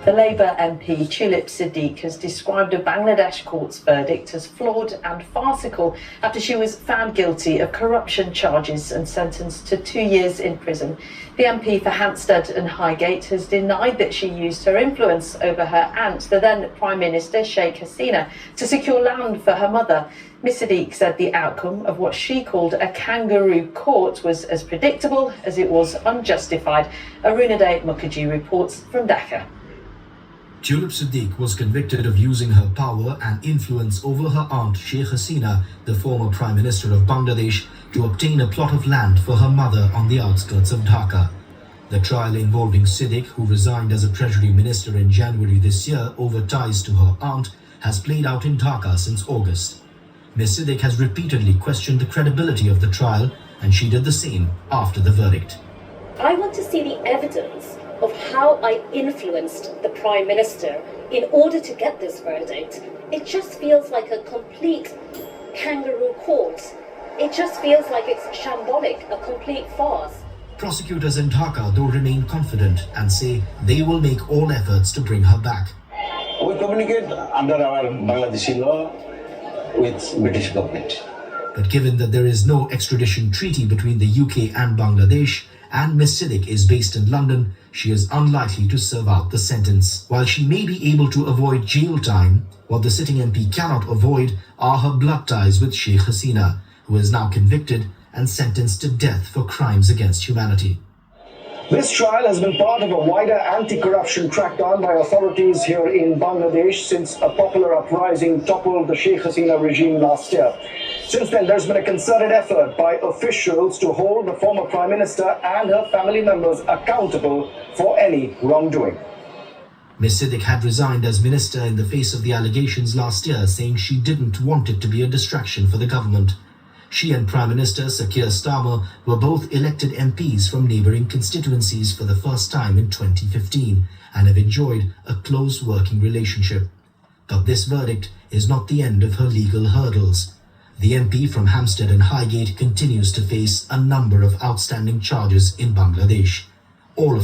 The Labour MP Tulip Siddiq has described a Bangladesh court's verdict as flawed and farcical after she was found guilty of corruption charges and sentenced to 2 years in prison. The MP for Hampstead and Highgate has denied that she used her influence over her aunt, the then Prime Minister Sheikh Hasina, to secure land for her mother. Ms Siddiq said the outcome of what she called a kangaroo court was as predictable as it was unjustified. Arunade Mukherjee reports from Dhaka. Tulip Siddiq was convicted of using her power and influence over her aunt Sheikh Hasina, the former Prime Minister of Bangladesh, to obtain a plot of land for her mother on the outskirts of Dhaka. The trial involving Siddiq, who resigned as a Treasury Minister in January this year over ties to her aunt, has played out in Dhaka since August. Ms Siddiq has repeatedly questioned the credibility of the trial, and she did the same after the verdict. I want to see the evidence of how I influenced the Prime Minister in order to get this verdict. It just feels like a complete kangaroo court. It just feels like it's shambolic, a complete farce. Prosecutors in Dhaka, though, remain confident and say they will make all efforts to bring her back. We communicate under our Bangladeshi law with British government. But given that there is no extradition treaty between the UK and Bangladesh, and Ms Siddiq is based in London, she is unlikely to serve out the sentence. While she may be able to avoid jail time, what the sitting MP cannot avoid are her blood ties with Sheikh Hasina, who is now convicted and sentenced to death for crimes against humanity. This trial has been part of a wider anti-corruption crackdown by authorities here in Bangladesh since a popular uprising toppled the Sheikh Hasina regime last year. Since then, there's been a concerted effort by officials to hold the former Prime Minister and her family members accountable for any wrongdoing. Ms Siddiq had resigned as minister in the face of the allegations last year, saying she didn't want it to be a distraction for the government. She and Prime Minister Sir Keir Starmer were both elected MPs from neighbouring constituencies for the first time in 2015 and have enjoyed a close working relationship. But this verdict is not the end of her legal hurdles. The MP from Hampstead and Highgate continues to face a number of outstanding charges in Bangladesh, all of